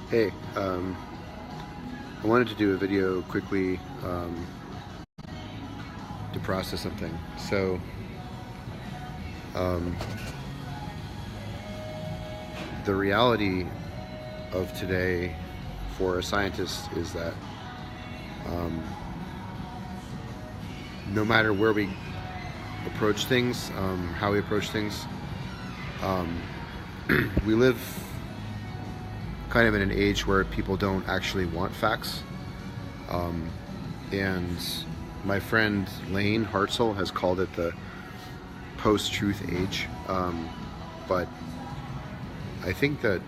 Hey, I wanted to do a video quickly to process something. So, um, the reality of today for a scientist is that um, no matter where we approach things, how we approach things, um, we live kind of in an age where people don't actually want facts. And my friend Lane Hartzell has called it the post-truth age. But I think that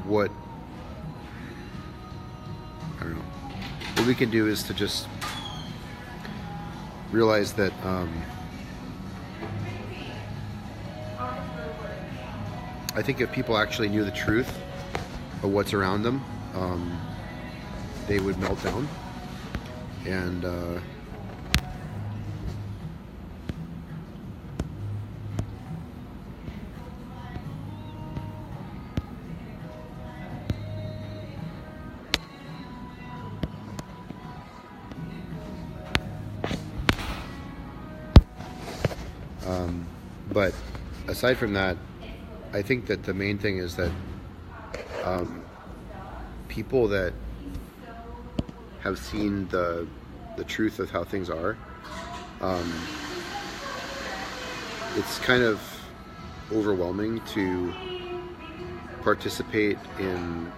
what I don't know what we can do is to just realize that I think if people actually knew the truth of what's around them, they would melt down. And but aside from that, I think that the main thing is that people that have seen the truth of how things are, it's kind of overwhelming to participate in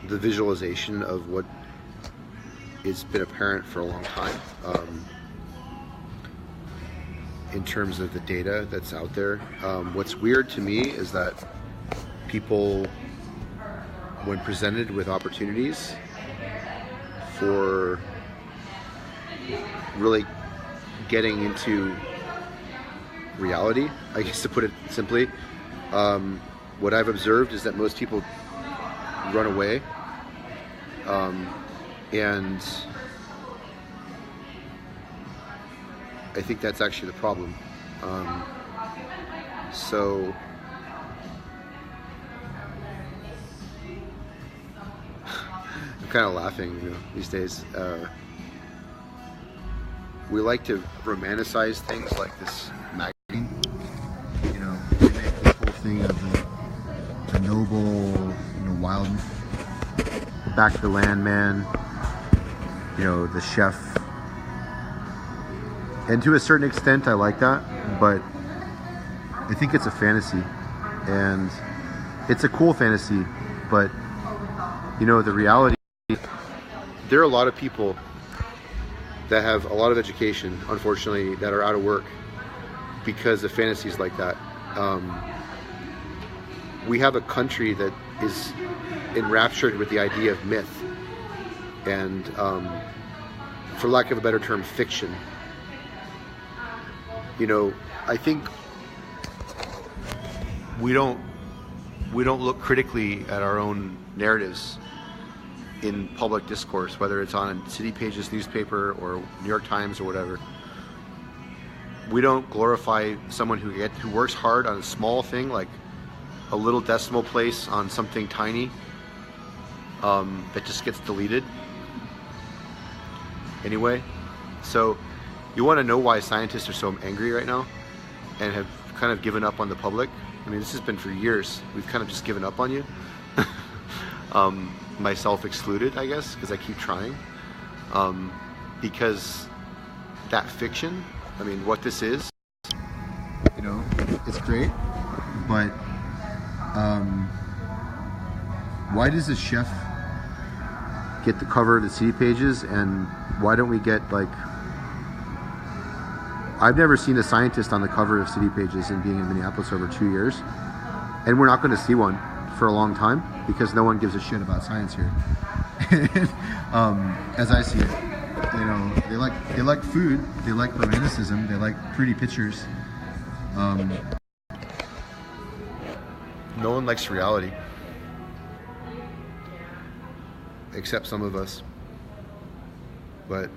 the visualization of what has been apparent for a long time, in terms of the data that's out there. What's weird to me is that people, when presented with opportunities for really getting into reality, I guess to put it simply, what I've observed is that most people run away, and I think that's actually the problem. So I'm kind of laughing, these days. We like to romanticize things like this magazine. They make this whole thing of the noble, wild, back to the land man, the chef. And to a certain extent, I like that, but I think it's a fantasy, and it's a cool fantasy, but the reality, there are a lot of people that have a lot of education, unfortunately, that are out of work because of fantasies like that. We have a country that is enraptured with the idea of myth and, for lack of a better term, fiction. I think we don't look critically at our own narratives in public discourse, whether it's on City Pages newspaper or New York Times or whatever. We don't glorify someone who works hard on a small thing, like a little decimal place on something tiny, that just gets deleted anyway. So you want to know why scientists are so angry right now and have kind of given up on the public? I mean, this has been for years. We've kind of just given up on you. Myself excluded, I guess, because I keep trying. Because that fiction, I mean, what this is, it's great, but why does the chef get the cover of the City Pages, and why don't we get, I've never seen a scientist on the cover of City Pages in being in Minneapolis over 2 years, and we're not going to see one for a long time because no one gives a shit about science here. As I see it, they like food, they like romanticism, they like pretty pictures. No one likes reality, except some of us. But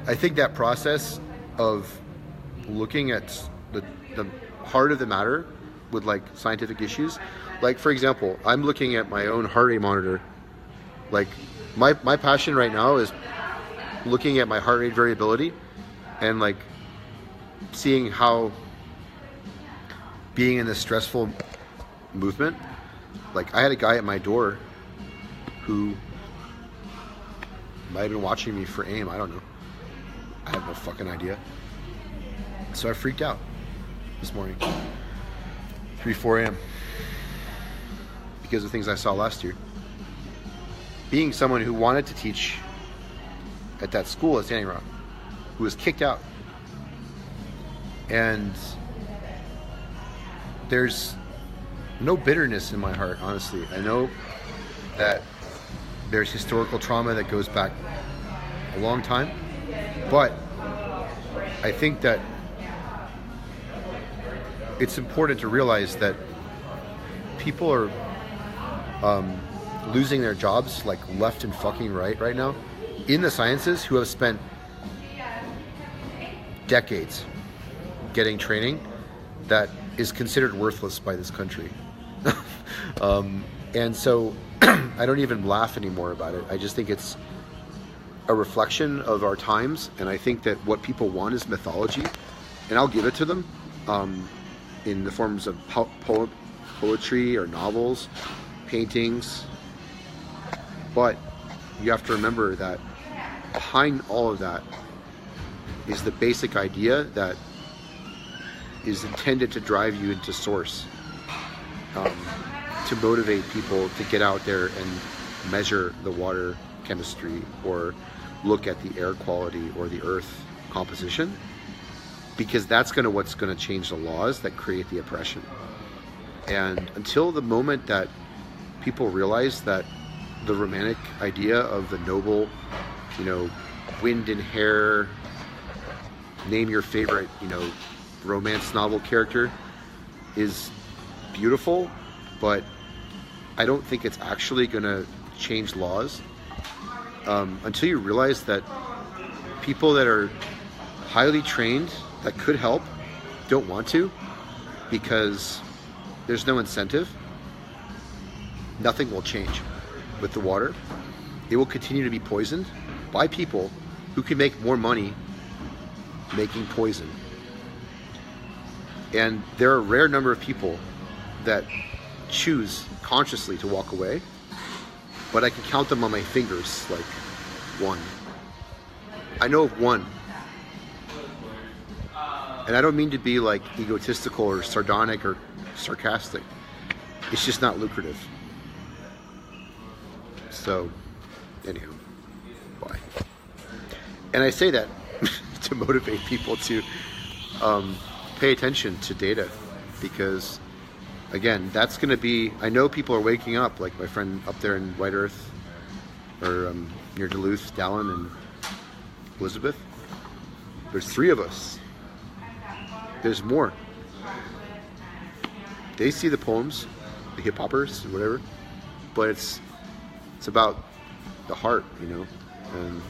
I think that process of looking at the heart of the matter with like scientific issues. Like for example, I'm looking at my own heart rate monitor. Like my passion right now is looking at my heart rate variability and like seeing how being in this stressful movement, like I had a guy at my door who might have been watching me for AIM, I don't know. I have no fucking idea. So I freaked out this morning, 3-4 a.m. because of things I saw last year. Being someone who wanted to teach at that school at Standing Rock, who was kicked out. And there's no bitterness in my heart, honestly. I know that there's historical trauma that goes back a long time, but I think that it's important to realize that people are losing their jobs like left and fucking right now in the sciences, who have spent decades getting training that is considered worthless by this country. And so I don't even laugh anymore about it. I just think it's a reflection of our times, and I think that what people want is mythology, and I'll give it to them in the forms of poetry or novels, paintings. But you have to remember that behind all of that is the basic idea that is intended to drive you into source, to motivate people to get out there and measure the water chemistry or look at the air quality or the earth composition, because that's what's going to change the laws that create the oppression. And until the moment that people realize that the romantic idea of the noble, wind and hair, name your favorite, romance novel character is beautiful, but I don't think it's actually going to change laws. Until you realize that people that are highly trained that could help don't want to because there's no incentive, nothing will change with the water. It will continue to be poisoned by people who can make more money making poison. And there are a rare number of people that choose consciously to walk away, but I can count them on my fingers, like one. I know of one. And I don't mean to be like egotistical or sardonic or sarcastic. It's just not lucrative. So, anyhow, bye. And I say that to motivate people to pay attention to data, because again, that's going to be, I know people are waking up, like my friend up there in White Earth, or near Duluth, Dallin and Elizabeth. There's 3 of us. There's more. They see the poems, the hip hoppers, whatever, but it's about the heart, and